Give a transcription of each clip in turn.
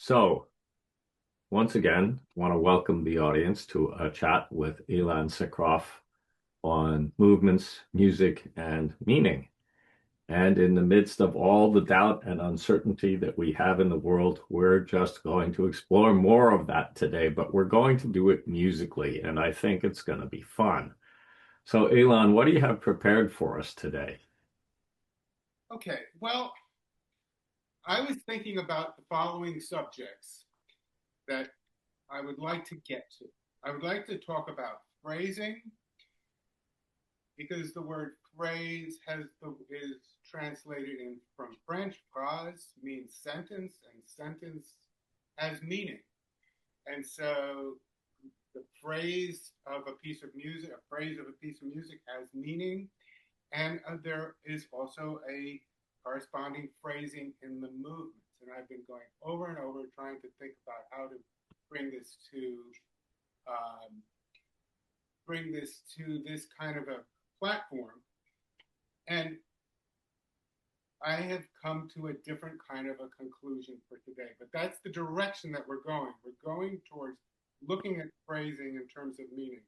So, once again, I want to welcome the audience to a chat with Elan on movements, music, and meaning. And in the midst of all the doubt and uncertainty that we have in the world, we're just going to explore more of that today, but we're going to do it musically, and I think it's going to be fun. So, Elan, what do you have prepared for us today? Okay, well, I was thinking about the following subjects that I would like to get to. I would like to talk about phrasing because the word phrase is translated in from French. Phrase means sentence, and sentence has meaning. And so the phrase of a piece of music, a phrase of a piece of music has meaning, and there is also a corresponding phrasing in the movements. And I've been going over and over trying to think about how to bring this to um, this kind of a platform. And I have come to a different kind of a conclusion for today. But that's the direction that we're going. We're going towards looking at phrasing in terms of meaning.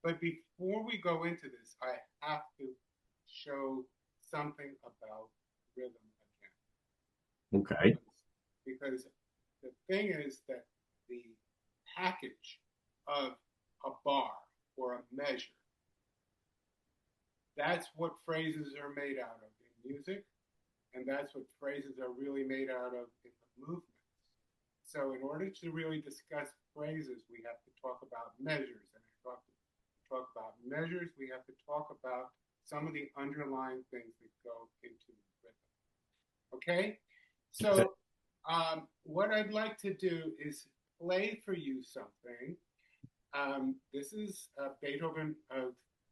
But before we go into this, I have to show something about rhythm again. Okay. Because the thing is that the package of a bar or a measure, that's what phrases are made out of in music, and that's what phrases are really made out of in the movements. So, in order to really discuss phrases, we have to talk about measures. And to talk about measures, we have to talk about some of the underlying things that go into rhythm. Okay? So, what I'd like to do is play for you something. This is Beethoven,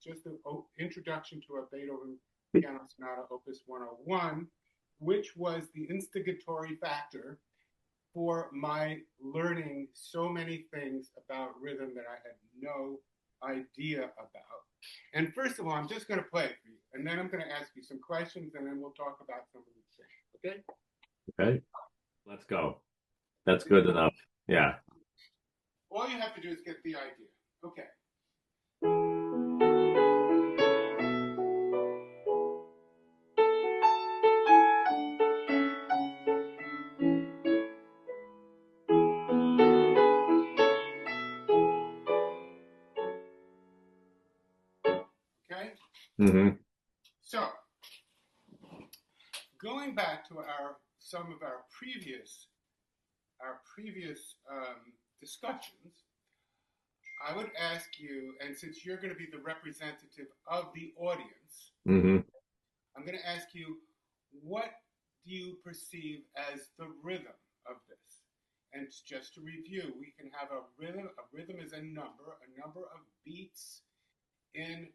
just an introduction to a Beethoven Piano Sonata Opus 101, which was the instigatory factor for my learning so many things about rhythm that I had no idea about. And first of all, I'm just going to play it for you, and then I'm going to ask you some questions, and then we'll talk about some of these things. Okay? Okay. Let's go. That's good enough. Yeah. All you have to do is get the idea. Okay. Okay. Hmm. So going back to our some of our previous discussions, I would ask you, and since you're going to be the representative of the audience, Hmm. I'm going to ask you, what do you perceive as the rhythm of this? And just to review, we can have a rhythm. A rhythm is a number of beats in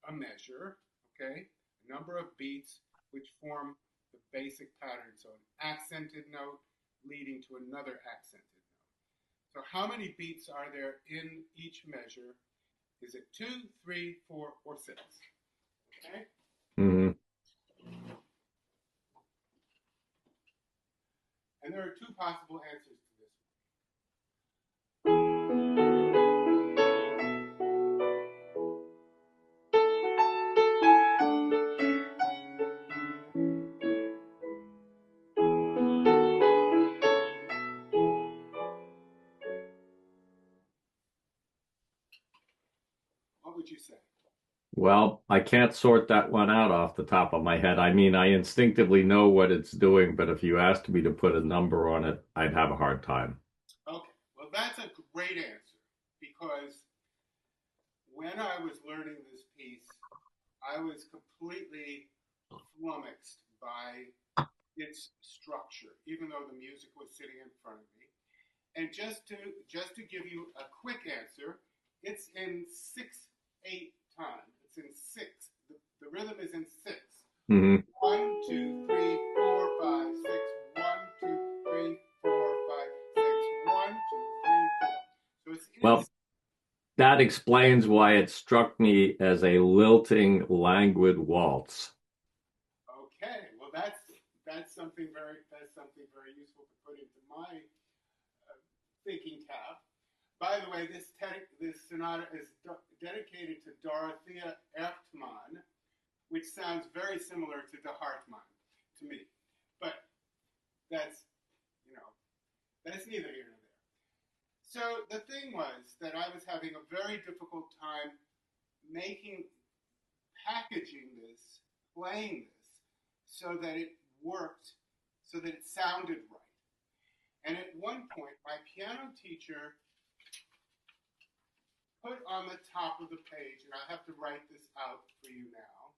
a measure, okay? A number of beats which form the basic pattern. So an accented note leading to another accented note. So how many beats are there in each measure? Is it two, three, four, or six? Okay? Hmm. And there are two possible answers to this. What would you say? Well, I can't sort that one out off the top of my head. I mean, I instinctively know what it's doing, but if you asked me to put a number on it, I'd have a hard time. Okay, well, that's a great answer because when I was learning this piece, I was completely flummoxed by its structure, even though the music was sitting in front of me. And just to give you a quick answer, it's in 6/8 time. It's in six. The rhythm is in six. Hmm. 1, 2, 3, 4, 5, 6. 1, 2, 3, 4, 5, 6. 1, 2, 3, 4. So it's in. Well, that explains why it struck me as a lilting, languid waltz. Okay. Well, that's something very useful to put into my thinking cap. By the way, this sonata is dedicated to Dorothea Ertmann, which sounds very similar to De Hartmann to me. But that's, you know, that's neither here nor there. So the thing was that I was having a very difficult time packaging this, playing this, so that it worked, so that it sounded right. And at one point, my piano teacher put on the top of the page, and I have to write this out for you now.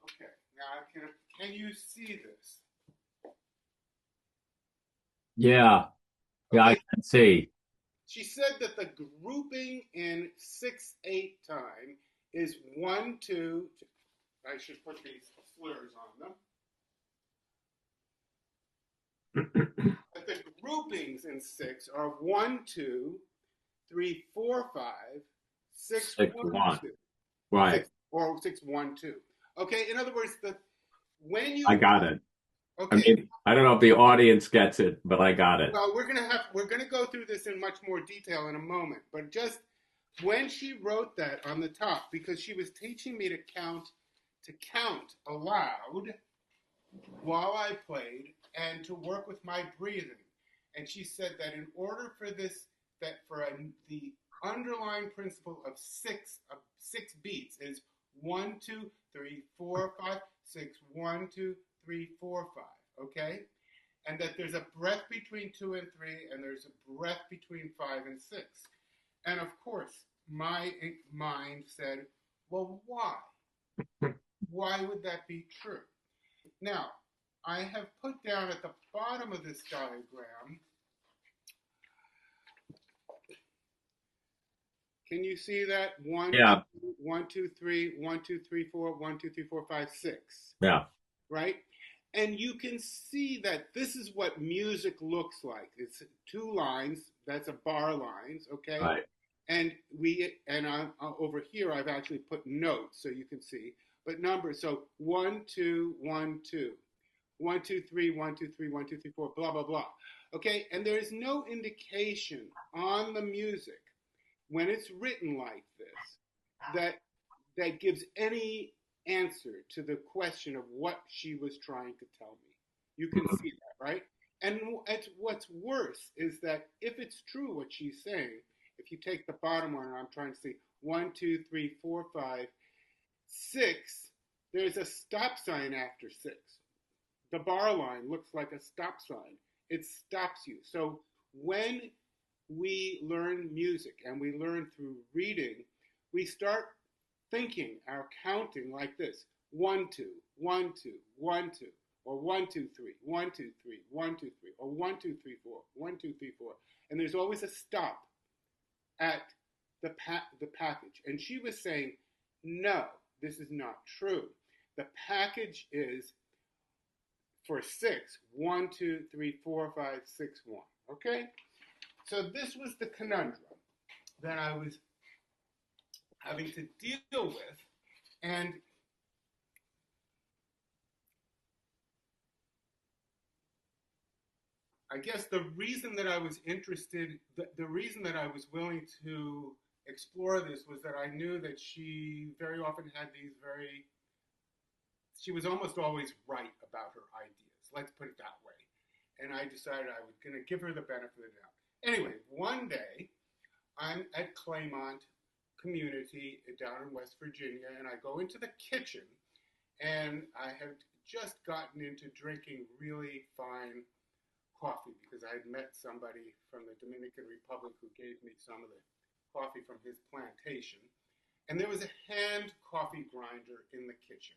Okay, now can you see this? Yeah. Yeah, I Okay, can see. she said that the grouping in 6/8 time is 1, 2. I should put these slurs on them. But the groupings in 6 are 1, 2, 3, 4, 5, 6, Six 1, one. 2. Right. 6 or 6, 1, 2. Okay, in other words, when I you got it. I okay, mean, I don't know if the audience gets it, but I got it. well, we're gonna go through this in much more detail in a moment, but just when she wrote that on the top, because she was teaching me to count aloud while I played and to work with my breathing. And she said that in order for the underlying principle of six beats is 1, 2, 3, 4, 5, 6, 1, 2, 3, 4, 5. Okay? And that there's a breath between 2 and 3, and there's a breath between 5 and 6. And of course, my mind said, well, why? Why would that be true? Now, I have put down at the bottom of this diagram, can you see that? 1, Yeah. 2, 1, 2, 3, 1, 2, 3, 4, 1, 2, 3, 4, 5, 6. Yeah. Right? And you can see that this is what music looks like. It's 2 lines, that's a bar lines, okay? Right. And over here I've actually put notes so you can see, but numbers. So 1, 2, 1, 2. 1, 2, 3, 1, 2, 3, 1, 2, 3, 4, blah, blah, blah. Okay, and there is no indication on the music when it's written like this that gives any answer to the question of what she was trying to tell me. You can see that, right? And what's worse is that if it's true what she's saying, if you take the bottom one, and I'm trying to see 1, 2, 3, 4, 5, 6, there's a stop sign after 6. The bar line looks like a stop sign. It stops you. So when we learn music and we learn through reading, we start thinking our counting like this: 1, 2, 1, 2, 1, 2, or 1, 2, 3, 1, 2, 3, 1, 2, 3, or 1, 2, 3, 4, 1, 2, 3, 4. And there's always a stop at the package. And she was saying, no, this is not true. The package is for 6, 1, 2, 3, 4, 5, 6, 1. Okay? So this was the conundrum that I was having to deal with. And I guess the reason that I was interested, the reason that I was willing to explore this was that I knew that she very often had she was almost always right about her ideas. Let's put it that way. And I decided I was going to give her the benefit of the doubt. Anyway, one day I'm at Claymont Community down in West Virginia, and I go into the kitchen, and I had just gotten into drinking really fine coffee because I had met somebody from the Dominican Republic who gave me some of the coffee from his plantation. And there was a hand coffee grinder in the kitchen.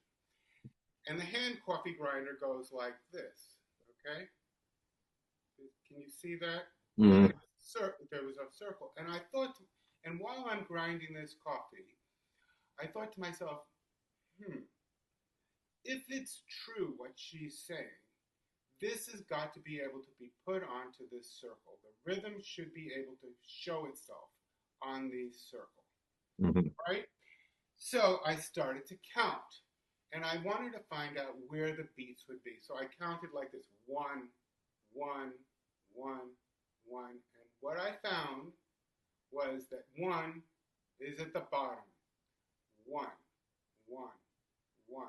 And the hand coffee grinder goes like this, okay? Can you see that? Mm-hmm. There was a circle. And I thought, and while I'm grinding this coffee, I thought to myself, if it's true what she's saying, this has got to be able to be put onto this circle. The rhythm should be able to show itself on the circle. Hmm. right? So I started to count, and I wanted to find out where the beats would be. So I counted like this: one, one, one, one, and what I found was that one is at the bottom. One, one, one,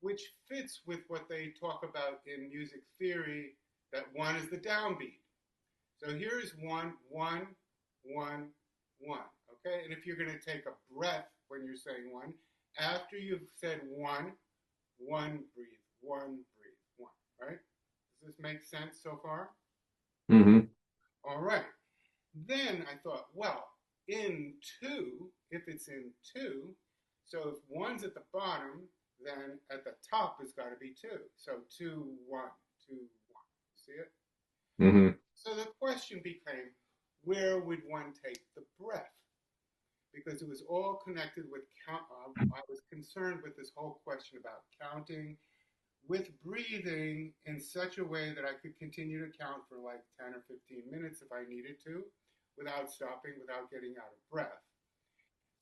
which fits with what they talk about in music theory, that one is the downbeat. So here's one, one, one, one. Okay? And if you're going to take a breath when you're saying one, after you've said one, breathe, one. Right? Does this make sense so far? Hmm. All right. Then I thought, well, in two, if it's in two, so if one's at the bottom, then at the top it's got to be two. So two, one, two, one. See it? Hmm. So the question became, where would one take the breath? Because it was all connected with count. I was concerned with this whole question about counting with breathing in such a way that I could continue to count for like 10 or 15 minutes if I needed to without stopping, without getting out of breath.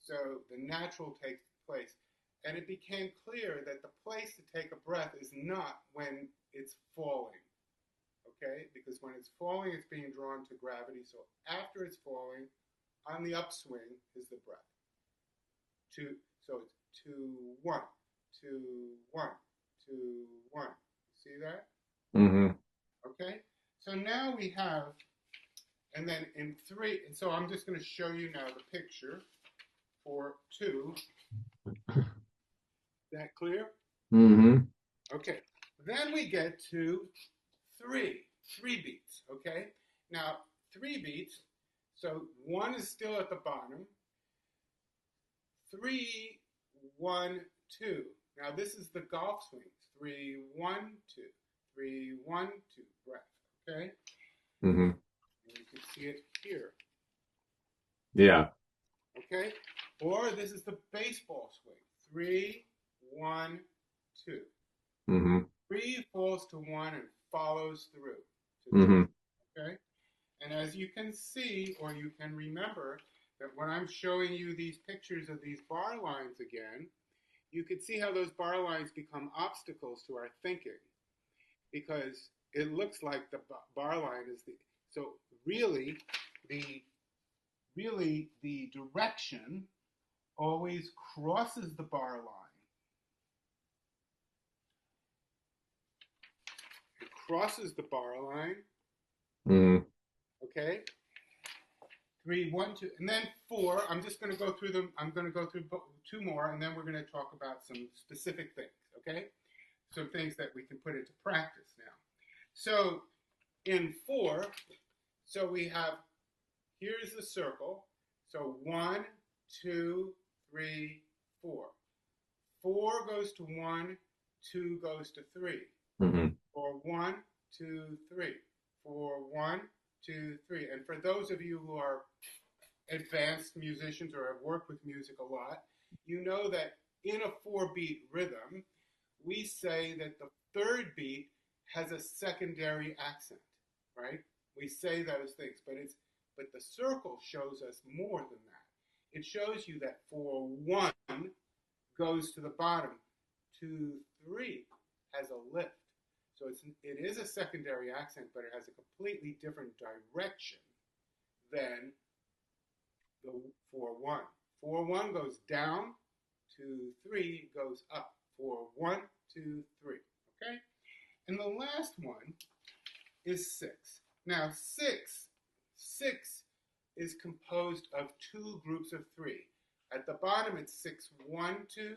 So the natural takes place. And it became clear that the place to take a breath is not when it's falling, okay? Because when it's falling, it's being drawn to gravity. So after it's falling, on the upswing is the breath. Two, so it's two, one, two, one, two, one. See that? Hmm. Okay. So now we have, and then in three, and so I'm just going to show you now the picture for two. Is that clear? Hmm. Okay. Then we get to three beats. Okay. Now, three beats. So one is still at the bottom. Three, one, two. Now this is the golf swings. Three, one, two. Three, one, two. Breath. Okay. Hmm. And you can see it here. Yeah. Okay. Or this is the baseball swing. Three, one, two. Hmm. Three falls to one and follows through to two. Hmm. Okay. And as you can see, or you can remember, that when I'm showing you these pictures of these bar lines again, you can see how those bar lines become obstacles to our thinking because it looks like the bar line is the so really the the direction always crosses the bar line. It crosses the bar line, Hmm. okay? Three, one, two, and then four. I'm just going to go through them. I'm going to go through two more, and then we're going to talk about some specific things, okay? Some things that we can put into practice now. So in four, so we have, here's the circle. So one, two, three, four. Four goes to one, two goes to three. Hmm. For one, two, three. For one, two, three. And for those of you who are advanced musicians or have worked with music a lot, you know that in a four beat rhythm, we say that the third beat has a secondary accent, right? We say those things, but the circle shows us more than that. It shows you that for one goes to the bottom, two, three has a lift. So it is a secondary accent, but it has a completely different direction than the 4-1. 4-1 goes down, 2-3 goes up. 4-1, 2-3. Okay? And the last one is 6. Now, 6 is composed of two groups of 3. At the bottom, it's 6, 1, 2,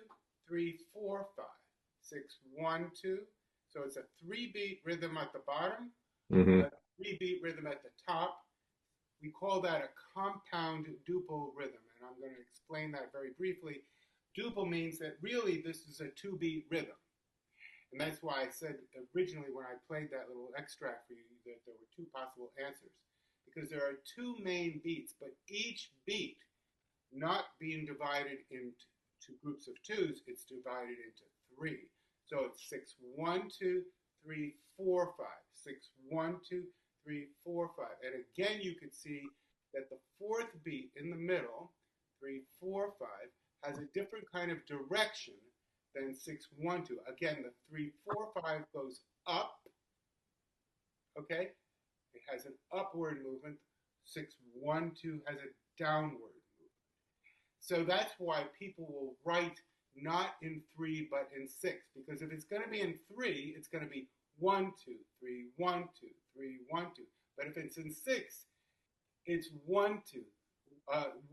3, 4, 5. 6, 1, 2. So it's a 3-beat rhythm at the bottom, Hmm. a 3-beat rhythm at the top. We call that a compound duple rhythm, and I'm going to explain that very briefly. Duple means that really this is a 2-beat rhythm. And that's why I said originally when I played that little extract for you that there were two possible answers. Because there are two main beats, but each beat not being divided into groups of twos, it's divided into three. So it's 6, 1, 2, 3, 4, 5. 6, 1, 2, 3, 4, 5. And again, you could see that the fourth beat in the middle, 3, kind of direction than 6-1-2. Again, the 3-4-5 goes up, okay? It has an upward movement. 6-1-2 has a downward movement. So that's why people will write not in 3 but in 6, because if it's going to be in 3, it's going to be 1-2-3-1-2-3-1-2. But if it's in 6, it's 1-2,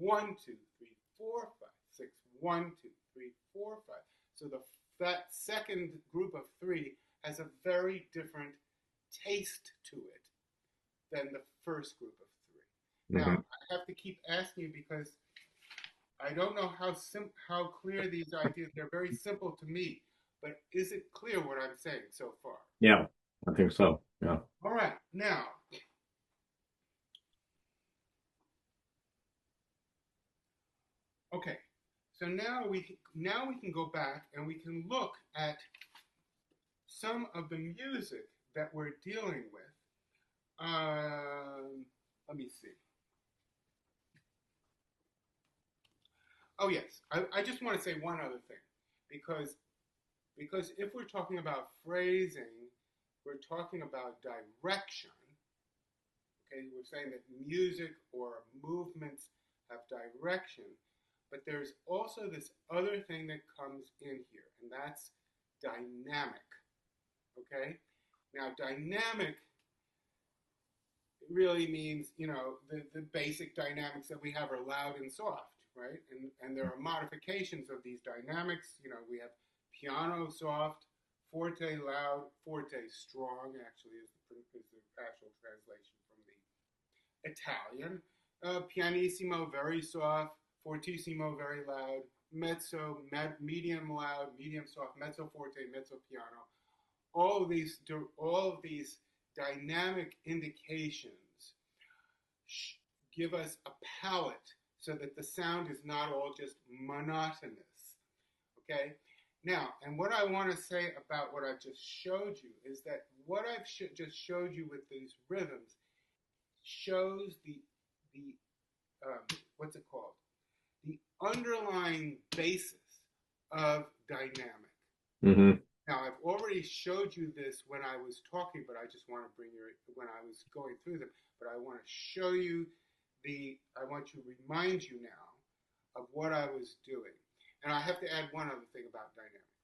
1-2-3-4-5, 6-1-2-3-4-5. So that second group of 3 has a very different taste to it than the first group of 3. Now, Hmm. I have to keep asking you because I don't know how clear these ideas. They're very simple to me, but is it clear what I'm saying so far? Yeah, I think so. Yeah. All right, now, okay. So now we can go back and we can look at some of the music that we're dealing with. Let me see. Oh yes, I just want to say one other thing, because if we're talking about phrasing, we're talking about direction. Okay, we're saying that music or movements have direction, but there's also this other thing that comes in here, and that's dynamic. Okay, now dynamic really means, the basic dynamics that we have are loud and soft, right? And there are modifications of these dynamics. We have piano soft, forte loud, forte strong, actually, is the actual translation from the Italian. Pianissimo, very soft, fortissimo, very loud, mezzo, medium loud, medium soft, mezzo forte, mezzo piano. All of these dynamic indications give us a palette so that the sound is not all just monotonous. Okay? Now, and what I want to say about what I've just showed you is that what I've just showed you with these rhythms shows the what's it called? The underlying basis of dynamic. Hmm. Now, I've already showed you this when I was talking, but I just want to when I was going through them, but I want to show you I want to remind you now of what I was doing. And I have to add one other thing about dynamics.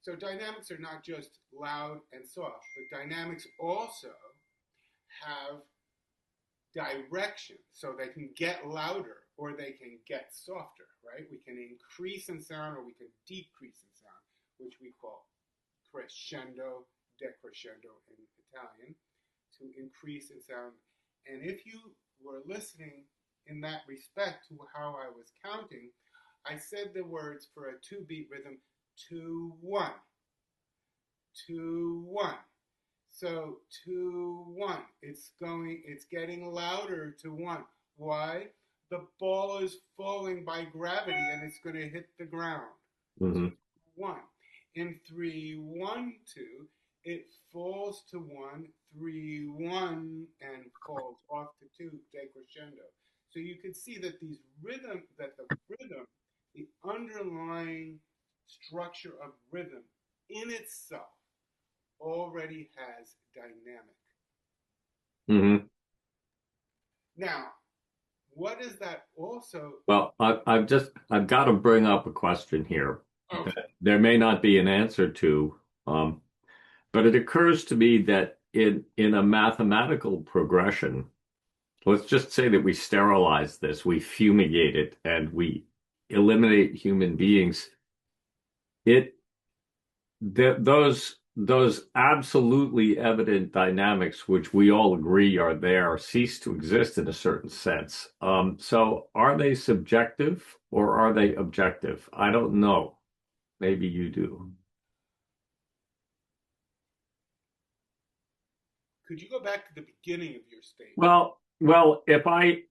So dynamics are not just loud and soft, but dynamics also have direction. So they can get louder or they can get softer, right? We can increase in sound or we can decrease in sound, which we call crescendo, decrescendo in Italian, to increase in sound. And if you were listening in that respect to how I was counting, I said the words for a 2-beat rhythm, 2-1, 2-1. So 2-1, it's getting louder to 1. Why? The ball is falling by gravity and it's going to hit the ground. So Hmm. 1. In 3-1-2, it falls to 1, 3-1, and falls off to 2, decrescendo. So you can see that the rhythm, the underlying structure of rhythm in itself already has dynamic. Hmm. Now, what is that also? Well, I've got to bring up a question here Okay. that there may not be an answer to, um, but it occurs to me that in a mathematical progression, let's just say that we sterilize this, we fumigate it, and we eliminate human beings. It those absolutely evident dynamics, which we all agree are there, cease to exist in a certain sense. So are they subjective or are they objective? I don't know. Maybe you do. Could you go back to the beginning of your statement? Well, if I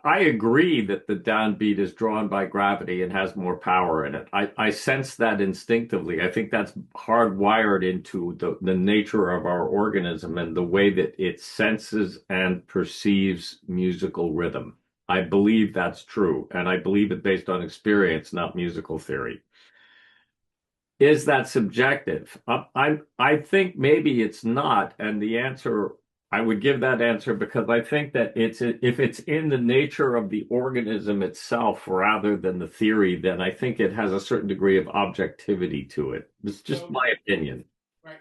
agree that the downbeat is drawn by gravity and has more power in it. I sense that instinctively. I think that's hardwired into the nature of our organism and the way that it senses and perceives musical rhythm. I believe that's true, and I believe it based on experience, not musical theory. is that subjective? I think maybe it's not, and the answer I would give that answer because I think that it's if it's in the nature of the organism itself rather than the theory, then I think it has a certain degree of objectivity to it. It's just So my opinion. right,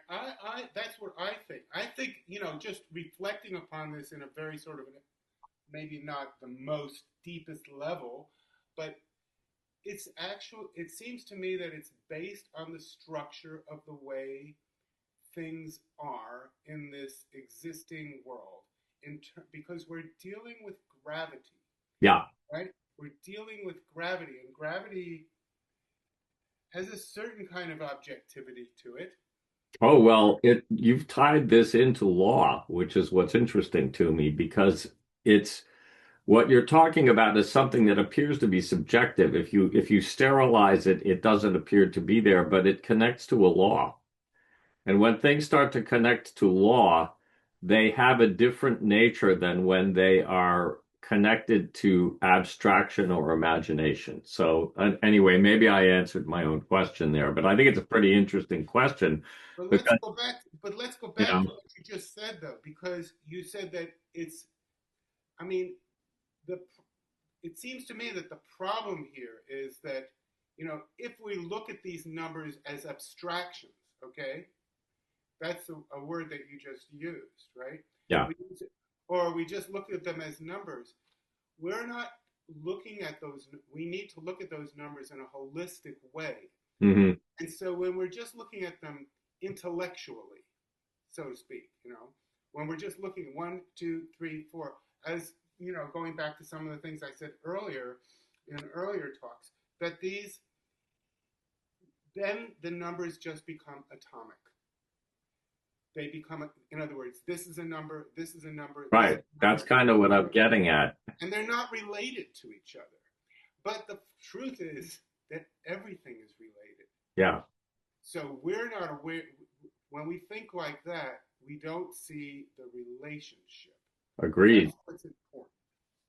that's what I think. I think, just reflecting upon this in a very sort of maybe not the most deepest level, but it seems to me that it's based on the structure of the way things are in this existing world because we're dealing with gravity, Yeah. right? We're dealing with gravity, and gravity has a certain kind of objectivity to it. Oh, well, you've tied this into law, which is what's interesting to me because it's what you're talking about is something that appears to be subjective. If you sterilize it, it doesn't appear to be there, but it connects to a law. And when things start to connect to law, they have a different nature than when they are connected to abstraction or imagination. So, anyway, maybe I answered my own question there, but I think it's a pretty interesting question But let's because, go back. But let's go you back know, to what you just said, though, because you said that it's. I mean, the. It seems to me that the problem here is that, if we look at these numbers as abstractions, okay, that's a word that you just used, right? yeah. We use it, or we just look at them as numbers. We're not looking at those. We need to look at those numbers in a holistic way. Hmm. And so when we're just looking at them intellectually, so to speak, when we're just looking at 1, 2, 3, 4, as going back to some of the things I said earlier in earlier talks, that then the numbers just become atomic. They become, in other words, this is a number, this is a number, this is Right. a That's number, kind this of is what a I'm number, getting at. and they're not related to each other. But the truth is that everything is related. Yeah. So we're not aware, when we think like that, we don't see the relationship. That's Agreed. what's important.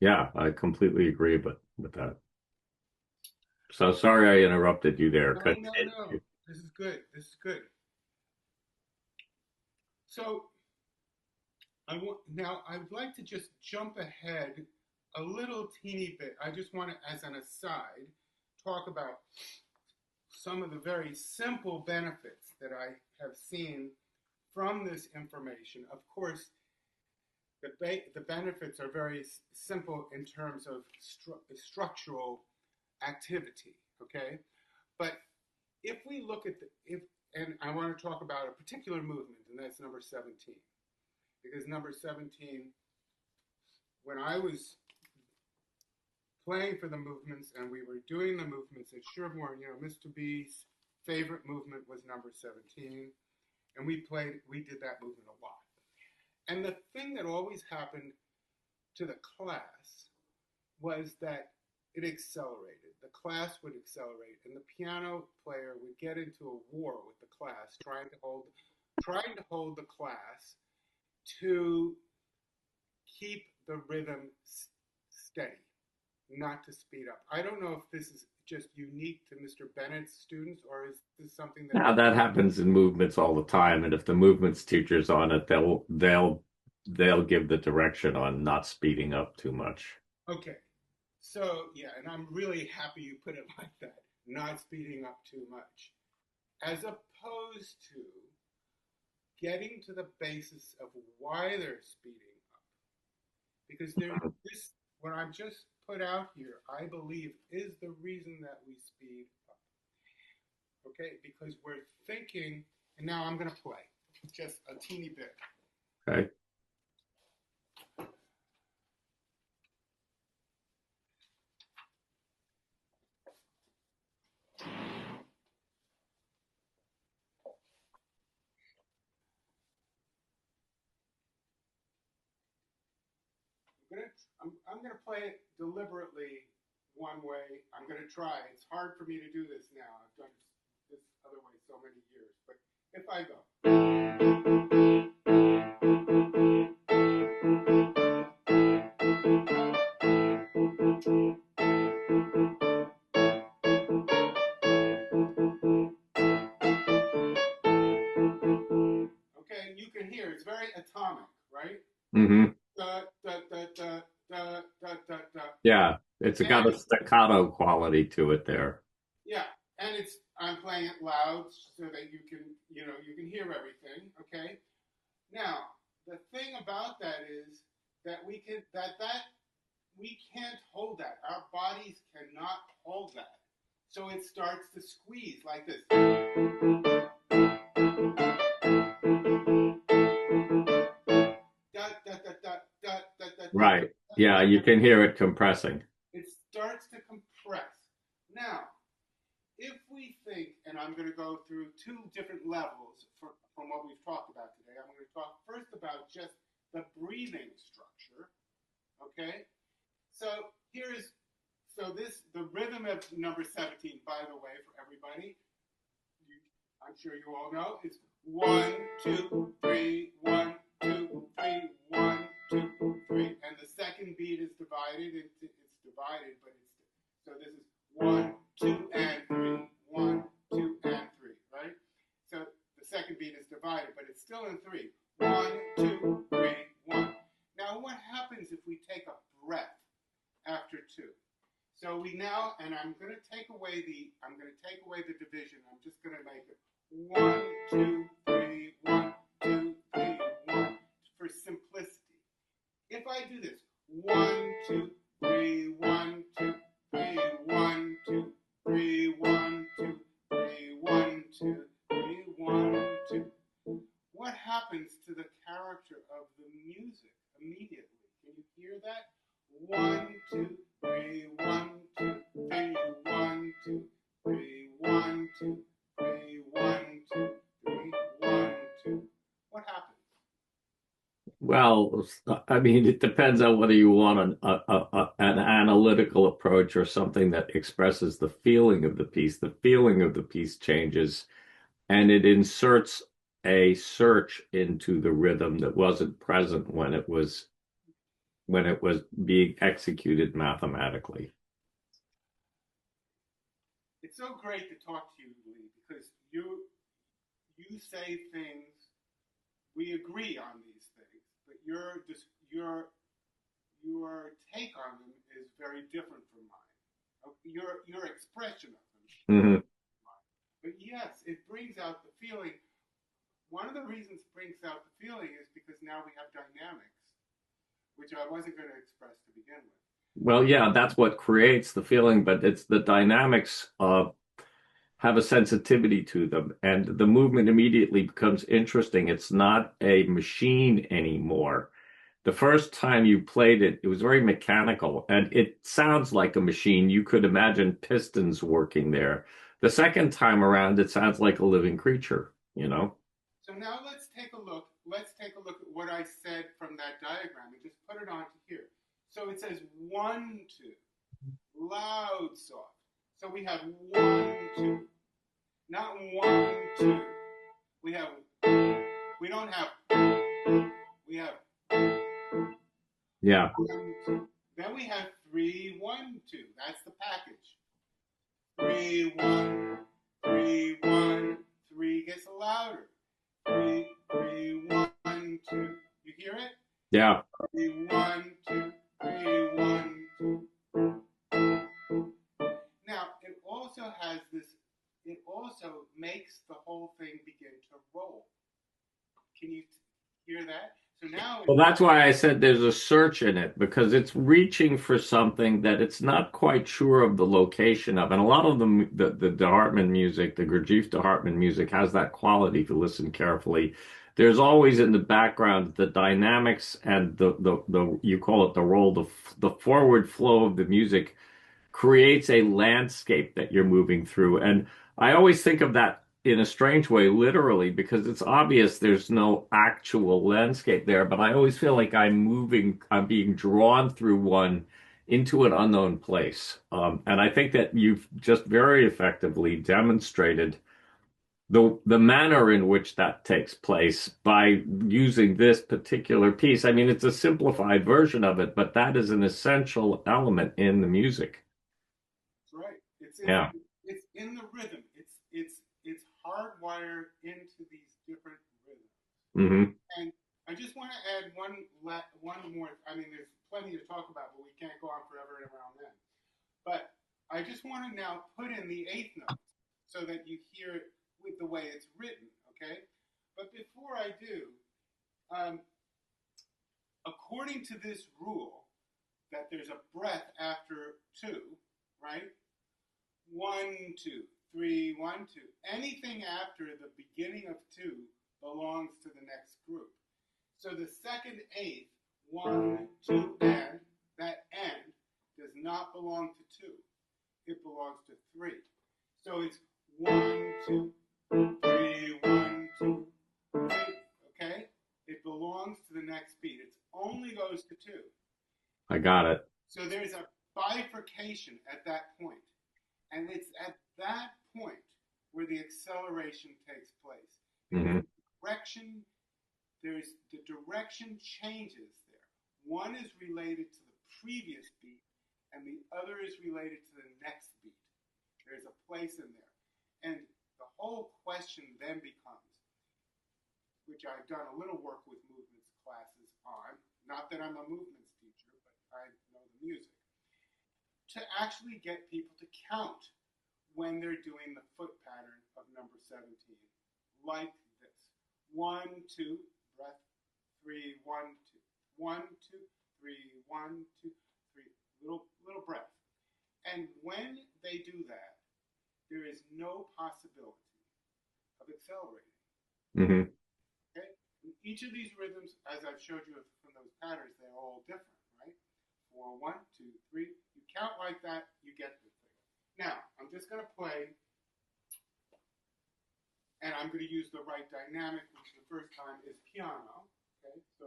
Yeah, I completely agree with that. So sorry I interrupted you there. No, no, Continue. no. This is good. This is good. So now I would like to just jump ahead a little teeny bit. I just want to, as an aside, talk about some of the very simple benefits that I have seen from this information. Of course, the benefits are very simple in terms of structural activity. Okay, but if we look at and I want to talk about a particular movement, and that's number 17, because number 17, when I was playing for the movements and we were doing the movements at Sherborne, Mr. B's favorite movement was number 17, and we did that movement a lot. And the thing that always happened to the class was that it accelerated. The class would accelerate, and the piano player would get into a war with the class, trying to hold the class to keep the rhythm steady, not to speed up. I don't know if this is just unique to Mr. Bennett's students, or is this something that Now that happens in movements all the time, and if the movements teacher's on it, they'll give the direction on not speeding up too much. okay? So yeah, and I'm really happy you put it like that, not speeding up too much, as opposed to getting to the basis of why they're speeding up. Because this, what I've just put out here, I believe, is the reason that we speed up. Okay, because we're thinking, and now I'm going to play just a teeny bit. Okay. I'm gonna play it deliberately one way. I'm gonna try. It's hard for me to do this now. I've done this other way so many years. But if I go. Hmm. Da, da, da, da, da, da, da, da. Yeah, it's got a And staccato quality to it there. yeah, and I'm playing it loud so that you can hear everything. Okay. Now, the thing about that is that we can't hold that. Our bodies cannot hold that. So it starts to squeeze like this. Da, da, da, da, da, da, da, da, Right. Yeah, you can hear it compressing. it starts to compress. Now, if we think, and I'm going to go through two different levels from what we've talked about today. I'm going to talk first about just the breathing structure. Okay, so the rhythm of number 17, by the way, for everybody, I'm sure you all know, is 1, 2, 3, 1, 2, 3, 1, 2, 3, and the second beat is divided. It's divided, but it's so this is 1, 2, and 3, 1, 2, and 3, right? So the second beat is divided, but it's still in three. 1, 2, 3, 1. Now, what happens if we take a breath after two? So we now, and I'm going to take away the division. I'm just going to make it 1, 2, 3, 1, 2, 3, 1 for simplicity. If I do this, 1, 2, 3, 1, 2, 3, 1, 2, 3, 1, 2, 3, 1, 2, 3, 1, 2. What happens to the character of the music immediately? Can you hear that? 1, 2, 3, 1, 2, 3, 1, 2, 3, 1, 2, 3, 1, 2, 3, 1, 2. What happens? Well, I mean, it depends on whether you want an analytical approach or something that expresses the feeling of the piece. The feeling of the piece changes, and it inserts a search into the rhythm that wasn't present when it was being executed mathematically. It's so great to talk to you, Lee, because you say things we agree on these things, but your take on them is very different from mine. Your expression of them is Hmm. different from mine. But yes, it brings out the feeling. One of the reasons it brings out the feeling is because now we have dynamics, which I wasn't going to express to begin with. Well, yeah, that's what creates the feeling, but it's the dynamics have a sensitivity to them, and the movement immediately becomes interesting. It's not a machine anymore. The first time you played it, it was very mechanical, and it sounds like a machine. You could imagine pistons working there. The second time around, it sounds like a living creature, you know? So now let's take a look. Let's take a look at what I said from that diagram and just put it onto here. So it says 1, 2, loud, soft. So we have 1, 2, not 1, 2. We have, we don't have, we have Yeah. 1, 2. Then we have 3, 1, 2. That's the package. 3, 1, 3, 1, 3 gets louder. 3, 3, 1, 2. You hear it? Yeah. 3, 1, 2, 3, 1, 2. Now it also has this. It also makes the whole thing begin to roll. Can you hear that? So now Well, that's why I said there's a search in it because it's reaching for something that it's not quite sure of the location of. And a lot of the Hartman music, the Gurdjieff de Hartman music has that quality if you listen carefully. There's always in the background the dynamics and the you call it the roll, the forward flow of the music creates a landscape that you're moving through. And I always think of that in a strange way, literally, because it's obvious there's no actual landscape there, but I always feel like I'm being drawn through one into an unknown place. And I think that you've just very effectively demonstrated the manner in which that takes place by using this particular piece. I mean, it's a simplified version of it, but that is an essential element in the music. that's right. Yeah. It's in the rhythm. It's hardwired into these different rhythms. Hmm. And I just want to add one more. I mean, there's plenty to talk about, but we can't go on forever and around then. But I just want to now put in the eighth note so that you hear it with the way it's written. Okay. But before I do, um, according to this rule, that there's a breath after two, right? One, two, three, one, two. Anything after the beginning of two belongs to the next group. So the second eighth, one, two, and, that and does not belong to two. It belongs to three. So it's one, two, three, one, two, three. Okay? It belongs to the next beat. It only goes to two. I got it. So there's a bifurcation at that point. And it's at that point where the acceleration takes place. Because Hmm. the direction changes there. One is related to the previous beat, and the other is related to the next beat. There's a place in there. And the whole question then becomes, which I've done a little work with movements classes on, not that I'm a movements teacher, but I know the music, to actually get people to count when they're doing the foot pattern of number 17, like this. One, two, breath, three, one, two. One, two, three, one, two, three. Little breath. And when they do that, there is no possibility of accelerating. Hmm. Okay? And each of these rhythms, as I've showed you from those patterns, they're all different, right? 4, 1, 2, 3. You count like that, you get the thing. Now, I'm just going to play, and I'm going to use the right dynamic, which the first time is piano. Okay, so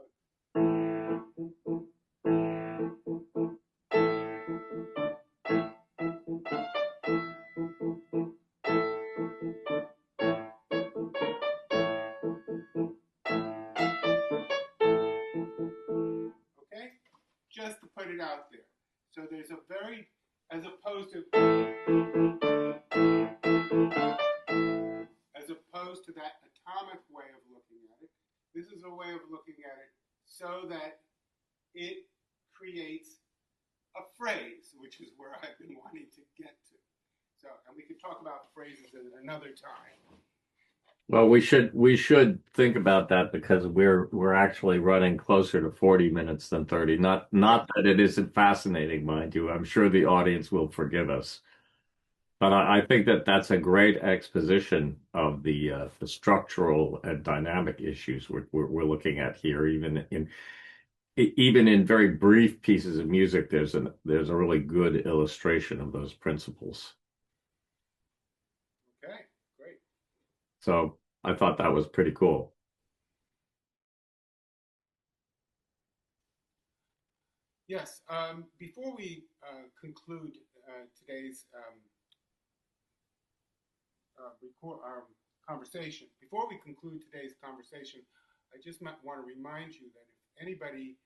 okay, just to put it out there. So there's a very, as opposed to, as opposed to that atomic way of looking at it, this is a way of looking at it so that it creates a phrase, which is where I've been wanting to get to. So, and we could talk about phrases at another time. Well, we should think about that because we're actually running closer to 40 minutes than 30. Not that it isn't fascinating, mind you. I'm sure the audience will forgive us. But I think that that's a great exposition of the structural and dynamic issues we're looking at here. Even in very brief pieces of music, there's a really good illustration of those principles. Okay, great. So I thought that was pretty cool. Yes, before we conclude today's conversation, before we conclude today's conversation, I just might want to remind you that if anybody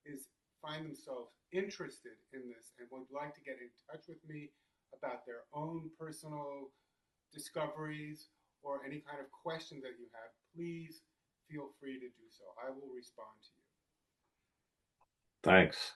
is find themselves interested in this and would like to get in touch with me about their own personal discoveries or any kind of question that you have, please feel free to do so. I will respond to you. Thanks.